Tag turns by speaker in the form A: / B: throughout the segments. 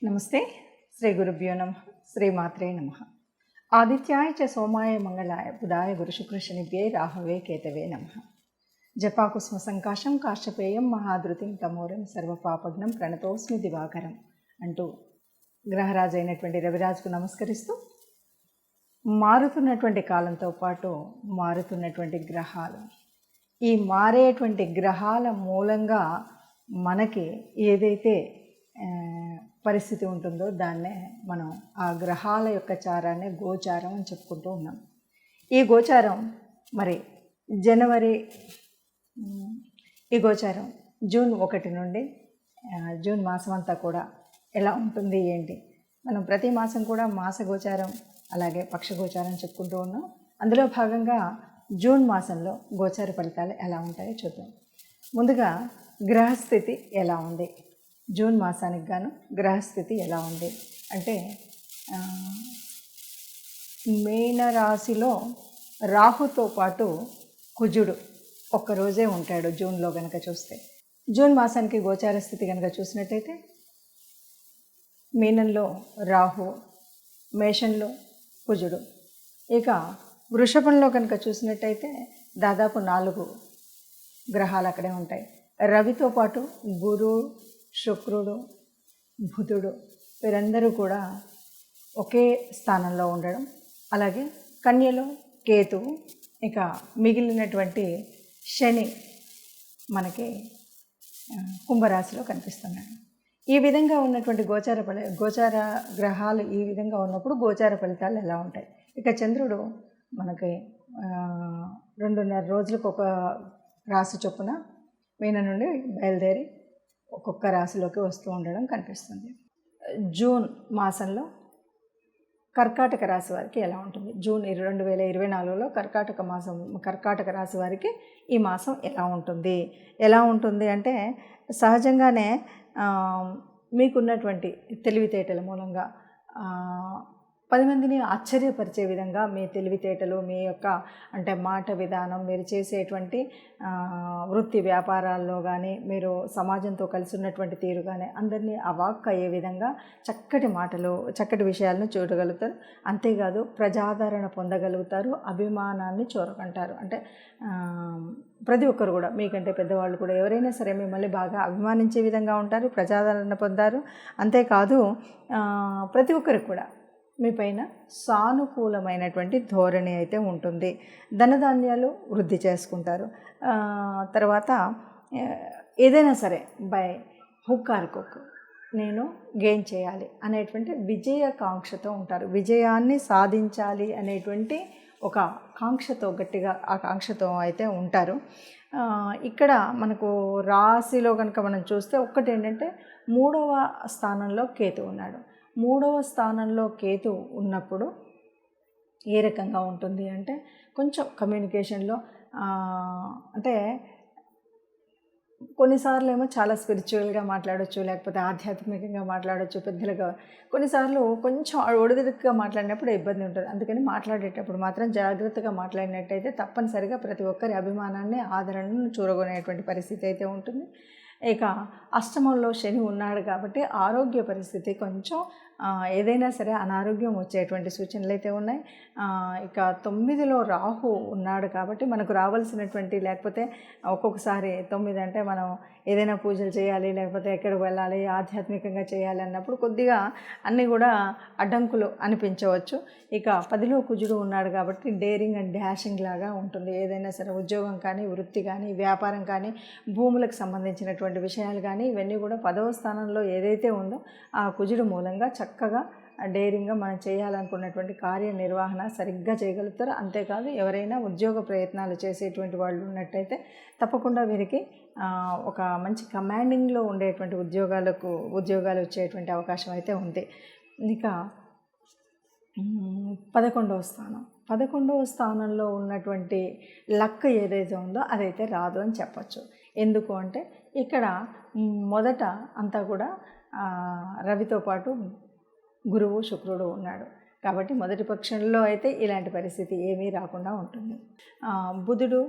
A: నమస్తే. శ్రీ గురుభ్యో నమ. శ్రీమాత్రే నమ. ఆదిత్యాయ చ సోమాయ మంగళాయ బుధాయ గురుశుక్రశనిభ్యే రాహవే కేతవే నమ. జపాకుస్మ సంకాశం కాశ్యపేయం మహాధృతిం తమోరం సర్వపాపగ్నం ప్రణతోస్మి దివాకరం అంటూ గ్రహరాజు అయినటువంటి రవిరాజుకు నమస్కరిస్తూ, మారుతున్నటువంటి కాలంతో పాటు మారుతున్నటువంటి గ్రహాలు, ఈ మారేటువంటి గ్రహాల మూలంగా మనకి ఏదైతే పరిస్థితి ఉంటుందో దాన్నే మనం ఆ గ్రహాల యొక్క చారాన్ని గోచారం అని చెప్పుకుంటూ ఉన్నాం. ఈ గోచారం మరి ఈ గోచారం జూన్ 1 నుండి జూన్ మాసం అంతా కూడా ఎలా ఉంటుంది ఏంటి, మనం ప్రతి మాసం కూడా మాస గోచారం అలాగే పక్ష గోచారం చెప్పుకుంటూ ఉన్నాం. అందులో భాగంగా జూన్ మాసంలో గోచార ఫలితాలు ఎలా ఉంటాయో చూద్దాం. ముందుగా గ్రహస్థితి ఎలా ఉంది, జూన్ మాసానికి గాను గ్రహస్థితి ఎలా ఉంది అంటే, మీనరాశిలో రాహుతో పాటు కుజుడు ఒక్కరోజే ఉంటాడు జూన్లో కనుక చూస్తే. జూన్ మాసానికి గోచార స్థితి కనుక చూసినట్టయితే మీనంలో రాహు, మేషంలో కుజుడు. ఇక వృషభంలో కనుక చూసినట్టయితే దాదాపు 4 గ్రహాలు అక్కడే ఉంటాయి. రవితో పాటు గురువు, శుక్రుడు, బుధుడు వీరందరూ కూడా ఒకే స్థానంలో ఉండడం, అలాగే కన్యలో కేతువు, ఇక మిగిలినటువంటి శని మనకి కుంభరాశిలో కనిపిస్తున్నాడు. ఈ విధంగా ఉన్నటువంటి గోచార గ్రహాలు ఈ విధంగా ఉన్నప్పుడు గోచార ఫలితాలు ఎలా ఉంటాయి. ఇక చంద్రుడు మనకి 2.5 రోజులకు ఒక రాశి చొప్పున మీన నుండి బయలుదేరి ఒక్కొక్క రాశిలోకి వస్తూ ఉండడం కనిపిస్తుంది. జూన్ మాసంలో కర్కాటక రాశి వారికి ఎలా ఉంటుంది, జూన్ 2024లో కర్కాటక రాశి వారికి ఈ మాసం ఎలా ఉంటుంది అంటే, సహజంగానే మీకున్నటువంటి తెలివితేటల మూలంగా 10 మందిని ఆశ్చర్యపరిచే విధంగా మీ తెలివితేటలు, మీ యొక్క అంటే మాట విధానం, మీరు చేసేటువంటి వృత్తి వ్యాపారాల్లో కానీ, మీరు సమాజంతో కలిసి ఉన్నటువంటి తీరు కానీ అందరినీ అవాక్ అయ్యే విధంగా చక్కటి మాటలు, చక్కటి విషయాలను చూడగలుగుతారు. అంతేకాదు ప్రజాదరణ పొందగలుగుతారు, అభిమానాన్ని చూరకంటారు. అంటే ప్రతి ఒక్కరు కూడా, మీకంటే పెద్దవాళ్ళు కూడా ఎవరైనా సరే మిమ్మల్ని బాగా అభిమానించే విధంగా ఉంటారు, ప్రజాదరణ పొందారు. అంతేకాదు ప్రతి ఒక్కరికి కూడా మీ పైన సానుకూలమైనటువంటి ధోరణి అయితే ఉంటుంది. ధనధాన్యాలు వృద్ధి చేసుకుంటారు. తర్వాత ఏదైనా సరే బై హుక్ ఆర్ క్రుక్ నేను గెయిన్ చేయాలి అనేటువంటి విజయకాంక్షతో ఉంటారు. విజయాన్ని సాధించాలి అనేటువంటి ఒక కాంక్షతో, గట్టిగా ఆ కాంక్షతో అయితే ఉంటారు. ఇక్కడ మనకు రాశిలో కనుక మనం చూస్తే ఒక్కటి ఏంటంటే 3వ స్థానంలో కేతు ఉన్నాడు. 3వ స్థానంలో కేతు ఉన్నప్పుడు ఏ రకంగా ఉంటుంది అంటే, కొంచెం కమ్యూనికేషన్లో అంటే కొన్నిసార్లు ఏమో చాలా స్పిరిచువల్గా మాట్లాడవచ్చు, లేకపోతే ఆధ్యాత్మికంగా మాట్లాడవచ్చు పెద్దలుగా. కొన్నిసార్లు కొంచెం ఒడిదుడుకుగా మాట్లాడినప్పుడు ఇబ్బంది ఉంటుంది. అందుకని మాట్లాడేటప్పుడు మాత్రం జాగ్రత్తగా మాట్లాడినట్టయితే తప్పనిసరిగా ప్రతి ఒక్కరి అభిమానాన్ని, ఆదరణను చూరగొనేటువంటి పరిస్థితి అయితే ఉంటుంది. ఇక అష్టమంలో శని ఉన్నాడు కాబట్టి ఆరోగ్య పరిస్థితి కొంచెం ఏదైనా సరే అనారోగ్యం వచ్చేటువంటి సూచనలు అయితే ఉన్నాయి. ఇక 9లో రాహు ఉన్నాడు కాబట్టి మనకు రావాల్సినటువంటి, లేకపోతే ఒక్కొక్కసారి 9 అంటే మనం ఏదైనా పూజలు చేయాలి, లేకపోతే ఎక్కడికి వెళ్ళాలి, ఆధ్యాత్మికంగా చేయాలి అన్నప్పుడు కొద్దిగా అన్నీ కూడా అడ్డంకులు అనిపించవచ్చు. ఇక 10లో కుజుడు ఉన్నాడు కాబట్టి డేరింగ్ అండ్ డాషింగ్ లాగా ఉంటుంది. ఏదైనా సరే ఉద్యోగం కానీ, వృత్తి కానీ, వ్యాపారం కానీ, భూములకు సంబంధించినటువంటి విషయాలు కానీ ఇవన్నీ కూడా 10వ స్థానంలో ఏదైతే ఉందో ఆ కుజుడు మూలంగా చక్కగా డేరింగ్గా మనం చేయాలనుకున్నటువంటి కార్యనిర్వహణ సరిగ్గా చేయగలుగుతారు. అంతేకాదు ఎవరైనా ఉద్యోగ ప్రయత్నాలు చేసేటువంటి వాళ్ళు ఉన్నట్టయితే తప్పకుండా వీరికి ఒక మంచి కమాండింగ్లో ఉండేటువంటి ఉద్యోగాలు వచ్చేటువంటి అవకాశం అయితే ఉంది. ఇక 11వ స్థానంలో ఉన్నటువంటి లక్ ఏదైతే ఉందో అదైతే రాదు అని చెప్పచ్చు. ఎందుకు అంటే ఇక్కడ మొదట అంతా కూడా రవితో పాటు గురువు, శుక్రుడు ఉన్నాడు కాబట్టి మొదటి పక్షంలో అయితే ఇలాంటి పరిస్థితి ఏమీ రాకుండా ఉంటుంది. బుధుడు,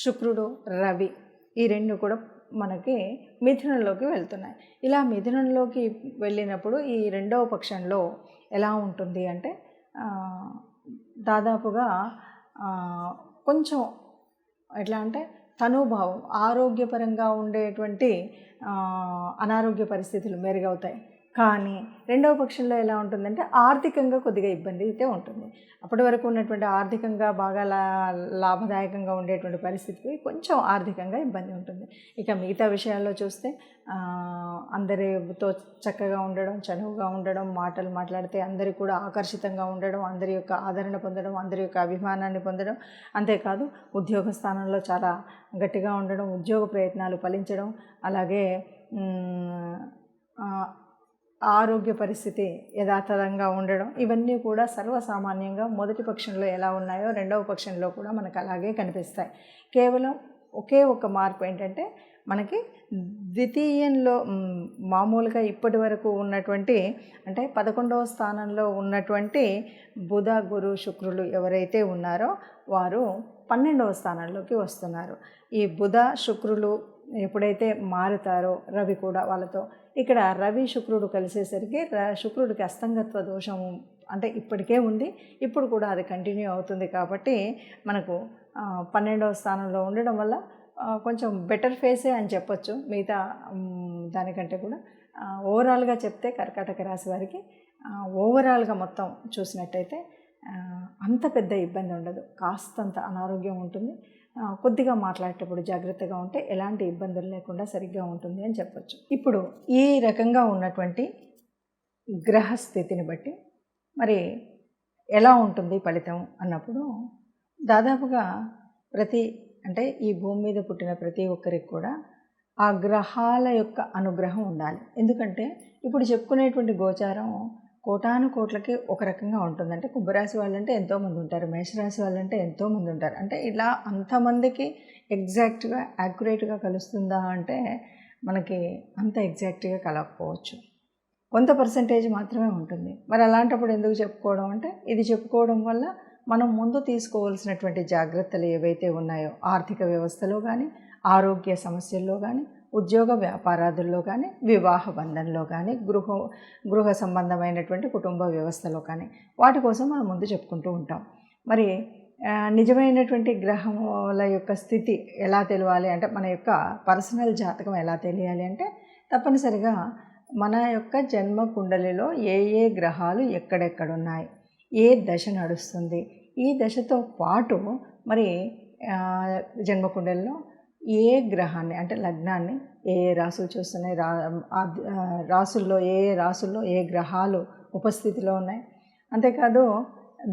A: శుక్రుడు, రవి ఈ 2 కూడా మనకి మిథునంలోకి వెళ్తున్నాయి. ఇలా మిథునంలోకి వెళ్ళినప్పుడు ఈ రెండవ పక్షంలో ఎలా ఉంటుంది అంటే దాదాపుగా కొంచెం ఎట్లా అంటే తనుభావం, ఆరోగ్యపరంగా ఉండేటువంటి అనారోగ్య పరిస్థితులు మెరుగవుతాయి. కానీ రెండవ పక్షంలో ఎలా ఉంటుందంటే ఆర్థికంగా కొద్దిగా ఇబ్బంది అయితే ఉంటుంది. అప్పటి వరకు ఉన్నటువంటి ఆర్థికంగా బాగా లాభదాయకంగా ఉండేటువంటి పరిస్థితికి కొంచెం ఆర్థికంగా ఇబ్బంది ఉంటుంది. ఇక మిగతా విషయాల్లో చూస్తే అందరితో చక్కగా ఉండడం, చనువుగా ఉండడం, మాటలు మాట్లాడితే అందరికీ కూడా ఆకర్షితంగా ఉండడం, అందరి యొక్క ఆదరణ పొందడం, అందరి యొక్క అభిమానాన్ని పొందడం. అంతేకాదు ఉద్యోగ స్థానంలో చాలా గట్టిగా ఉండడం, ఉద్యోగ ప్రయత్నాలు ఫలించడం, అలాగే ఆరోగ్య పరిస్థితి యథాతథంగా ఉండడం, ఇవన్నీ కూడా సర్వసామాన్యంగా మొదటి పక్షంలో ఎలా ఉన్నాయో రెండవ పక్షంలో కూడా మనకు అలాగే కనిపిస్తాయి. కేవలం ఒకే ఒక మార్పు ఏంటంటే మనకి ద్వితీయంలో మామూలుగా ఇప్పటి వరకు ఉన్నటువంటి అంటే 11వ స్థానంలో ఉన్నటువంటి బుధ, గురు, శుక్రులు ఎవరైతే ఉన్నారో వారు 12వ స్థానంలోకి వస్తున్నారు. ఈ బుధ, శుక్రులు ఎప్పుడైతే మారుతారో రవి కూడా వాళ్ళతో, ఇక్కడ రవి శుక్రుడు కలిసేసరికి శుక్రుడికి అస్తంగత్వ దోషం అంటే ఇప్పటికే ఉంది, ఇప్పుడు కూడా అది కంటిన్యూ అవుతుంది. కాబట్టి మనకు 12వ స్థానంలో ఉండడం వల్ల కొంచెం బెటర్ ఫేసే అని చెప్పొచ్చు. మిగతా దానికంటే కూడా ఓవరాల్గా చెప్తే కర్కాటక రాశి వారికి ఓవరాల్గా మొత్తం చూసినట్టయితే అంత పెద్ద ఇబ్బంది ఉండదు. కాస్తంత అనారోగ్యం ఉంటుంది, కొద్దిగా మాట్లాడేటప్పుడు జాగ్రత్తగా ఉంటే ఎలాంటి ఇబ్బందులు లేకుండా సరిగ్గా ఉంటుంది అని చెప్పొచ్చు. ఇప్పుడు ఈ రకంగా ఉన్నటువంటి గ్రహస్థితిని బట్టి మరి ఎలా ఉంటుంది ఫలితం అన్నప్పుడు దాదాపుగా అంటే ఈ భూమి మీద పుట్టిన ప్రతి ఒక్కరికి కూడా ఆ గ్రహాల యొక్క అనుగ్రహం ఉండాలి. ఎందుకంటే ఇప్పుడు చెప్పుకునేటువంటి గోచారం కోటాను కోట్లకి ఒక రకంగా ఉంటుంది. అంటే కుంభరాశి వాళ్ళంటే ఎంతోమంది ఉంటారు, మేషరాశి వాళ్ళంటే ఎంతోమంది ఉంటారు. అంటే ఇలా అంతమందికి ఎగ్జాక్ట్గా యాక్యురేట్గా కలుస్తుందా అంటే మనకి అంత ఎగ్జాక్ట్గా కలగకపోవచ్చు, కొంత పర్సంటేజ్ మాత్రమే ఉంటుంది. మరి అలాంటప్పుడు ఎందుకు చెప్పుకోవడం అంటే ఇది చెప్పుకోవడం వల్ల మనం ముందు తీసుకోవాల్సినటువంటి జాగ్రత్తలు ఏవైతే ఉన్నాయో ఆర్థిక వ్యవస్థలో కానీ, ఆరోగ్య సమస్యల్లో కానీ, ఉద్యోగ వ్యాపారాదుల్లో కానీ, వివాహ బంధంలో కానీ, గృహ సంబంధమైనటువంటి కుటుంబ వ్యవస్థలో కానీ వాటి కోసం మనం ముందు చెప్పుకుంటూ ఉంటాం. మరి నిజమైనటువంటి గ్రహముల యొక్క స్థితి ఎలా తెలియాలి అంటే మన యొక్క పర్సనల్ జాతకం ఎలా తెలియాలి అంటే తప్పనిసరిగా మన యొక్క జన్మ కుండలిలో ఏ ఏ గ్రహాలు ఎక్కడెక్కడున్నాయి, ఏ దశ నడుస్తుంది, ఈ దశతో పాటు మరి జన్మకుండలిలో ఏ గ్రహాన్ని అంటే లగ్నాన్ని ఏ రాసులు చూస్తున్నాయి, రాసుల్లో ఏ రాసుల్లో ఏ గ్రహాలు ఉపస్థితిలో ఉన్నాయి, అంతేకాదు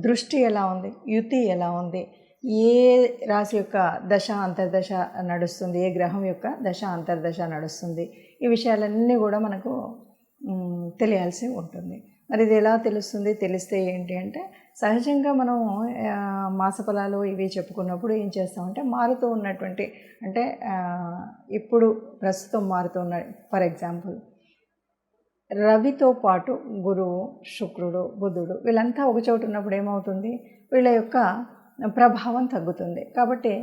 A: దృష్టి ఎలా ఉంది, యుతి ఎలా ఉంది, ఏ రాశి యొక్క దశ అంతర్దశ నడుస్తుంది, ఏ గ్రహం యొక్క దశ అంతర్దశ నడుస్తుంది, ఈ విషయాలన్నీ కూడా మనకు తెలియాల్సి ఉంటుంది. మరి ఇది ఎలా తెలుస్తుంది, తెలిస్తే ఏంటి అంటే సహజంగా మనం మాసఫలాలు ఇవి చెప్పుకున్నప్పుడు ఏం చేస్తామంటే మారుతూ ఉన్నటువంటి అంటే ఇప్పుడు ప్రస్తుతం మారుతున్న ఫర్ ఎగ్జాంపుల్ రవితో పాటు గురువు, శుక్రుడు, బుధుడు వీళ్ళంతా ఒక చోటు ఉన్నప్పుడు ఏమవుతుంది, వీళ్ళ యొక్క ప్రభావం తగ్గుతుంది. కాబట్టి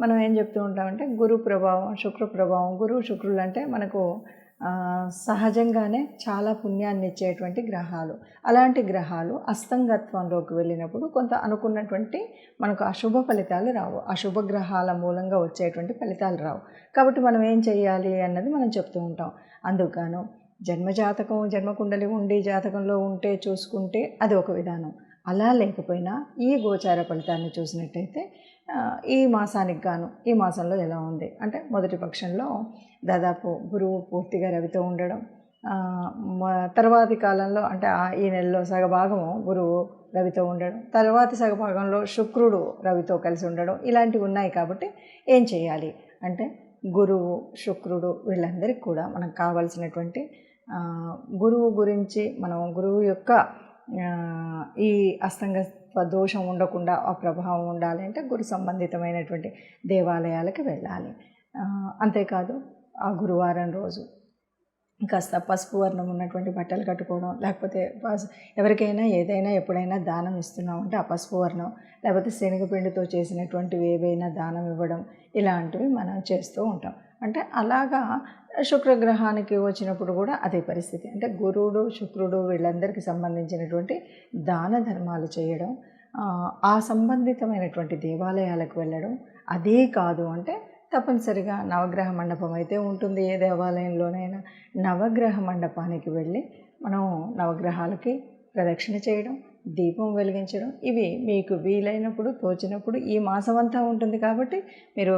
A: మనం ఏం చెప్తూ ఉంటామంటే గురు ప్రభావం, శుక్ర ప్రభావం, గురువు శుక్రులు అంటే మనకు సహజంగానే చాలా పుణ్యాన్ని ఇచ్చేటువంటి గ్రహాలు. అలాంటి గ్రహాలు అస్తంగత్వంలోకి వెళ్ళినప్పుడు కొంత అనుకున్నటువంటి మనకు అశుభ ఫలితాలు రావు, అశుభ గ్రహాల మూలంగా వచ్చేటువంటి ఫలితాలు రావు. కాబట్టి మనం ఏం చేయాలి అన్నది మనం చెప్తూ ఉంటాం. అందుకను జన్మజాతకం జన్మకుండలి ఉండి జాతకంలో ఉంటే చూసుకుంటే అది ఒక విధానం. అలా లేకపోయినా ఈ గోచార ఫలితాన్ని చూసినట్టయితే ఈ మాసానికి గాను ఈ మాసంలో ఎలా ఉంది అంటే మొదటి పక్షంలో దాదాపు గురువు పూర్తిగా రవితో ఉండడం, తర్వాతి కాలంలో అంటే ఈ నెలలో సగభాగము గురువు రవితో ఉండడం, తర్వాతి సగభాగంలో శుక్రుడు రవితో కలిసి ఉండడం, ఇలాంటివి ఉన్నాయి. కాబట్టి ఏం చేయాలి అంటే గురువు, శుక్రుడు వీళ్ళందరికీ కూడా మనకు కావాల్సినటువంటి గురువు గురించి మనం గురువు యొక్క ఈ అస్తంగత్వ దోషం ఉండకుండా ఆ ప్రభావం ఉండాలి అంటే గురు సంబంధితమైనటువంటి దేవాలయాలకు వెళ్ళాలి. అంతేకాదు ఆ గురువారం రోజు కాస్త పసుపు వర్ణం ఉన్నటువంటి బట్టలు కట్టుకోవడం, లేకపోతే ఎవరికైనా ఏదైనా ఎప్పుడైనా దానం ఇస్తున్నాం అంటే ఆ పసుపు వర్ణం, లేకపోతే శనగపిండితో చేసినటువంటివి ఏవైనా దానం ఇవ్వడం, ఇలాంటివి మనం చేస్తూ ఉంటాం. అంటే అలాగా శుక్రగ్రహానికి వచ్చినప్పుడు కూడా అదే పరిస్థితి. అంటే గురుడు, శుక్రుడు వీళ్ళందరికీ సంబంధించినటువంటి దాన ధర్మాలు చేయడం, ఆ సంబంధితమైనటువంటి దేవాలయాలకు వెళ్ళడం. అదే కాదు అంటే తప్పనిసరిగా నవగ్రహ మండపం అయితే ఉంటుంది ఏ దేవాలయంలోనైనా. నవగ్రహ మండపానికి వెళ్ళి మనం నవగ్రహాలకి ప్రదక్షిణ చేయడం, దీపం వెలిగించడం, ఇవి మీకు వీలైనప్పుడు తోచినప్పుడు ఈ మాసం అంతా ఉంటుంది కాబట్టి మీరు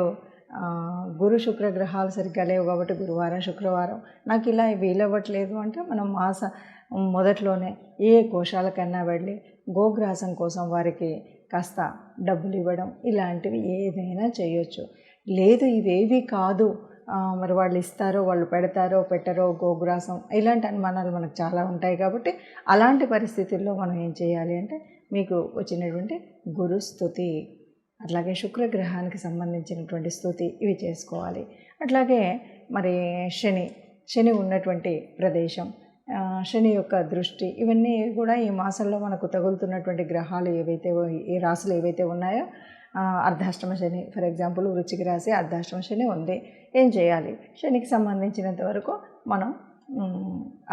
A: గురు శుక్ర గ్రహాలు సరిగ్గా లేవు కాబట్టి గురువారం, శుక్రవారం నాకు ఇలా వీలవ్వట్లేదు అంటే మనం మొదట్లోనే ఏ కోశాలకన్నా వెళ్ళి గోగ్రాసం కోసం వారికి కాస్త డబ్బులు ఇవ్వడం, ఇలాంటివి ఏదైనా చేయొచ్చు. లేదు ఇవేవి కాదు, మరి వాళ్ళు ఇస్తారో వాళ్ళు పెడతారో పెట్టరో గోగ్రాసం, ఇలాంటి అనుమానాలు మనకు చాలా ఉంటాయి కాబట్టి అలాంటి పరిస్థితుల్లో మనం ఏం చేయాలి అంటే మీకు వచ్చినటువంటి గురు స్తుతి, అట్లాగే శుక్రగ్రహానికి సంబంధించినటువంటి స్తుతి ఇవి చేసుకోవాలి. అట్లాగే మరి శని ఉన్నటువంటి ప్రదేశం, శని యొక్క దృష్టి, ఇవన్నీ కూడా ఈ మాసంలో మనకు తగులుతున్నటువంటి గ్రహాలు ఏవైతే ఈ రాశులు ఏవైతే ఉన్నాయో, అర్ధాష్టమ శని ఫర్ ఎగ్జాంపుల్ వృశ్చిక రాశి అర్ధాష్టమ శని ఉంది. ఏం చేయాలి? శనికి సంబంధించినంత వరకు మనం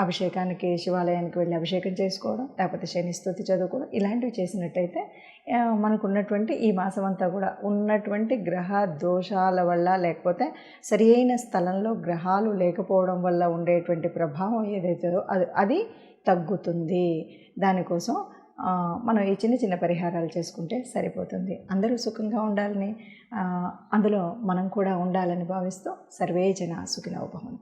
A: అభిషేకానికి శివాలయానికి వెళ్ళి అభిషేకం చేసుకోవడం, లేకపోతే శని స్తుతి చదువుకోవడం, ఇలాంటివి చేసినట్టయితే మనకు ఉన్నటువంటి ఈ మాసం అంతా కూడా ఉన్నటువంటి గ్రహ దోషాల వల్ల, లేకపోతే సరి అయిన స్థలంలో గ్రహాలు లేకపోవడం వల్ల ఉండేటువంటి ప్రభావం ఏదైతే అది తగ్గుతుంది. దానికోసం మనం ఈ చిన్న చిన్న పరిహారాలు చేసుకుంటే సరిపోతుంది. అందరూ సుఖంగా ఉండాలని, అందులో మనం కూడా ఉండాలని భావిస్తూ సర్వే జన సుఖినో భవంతు.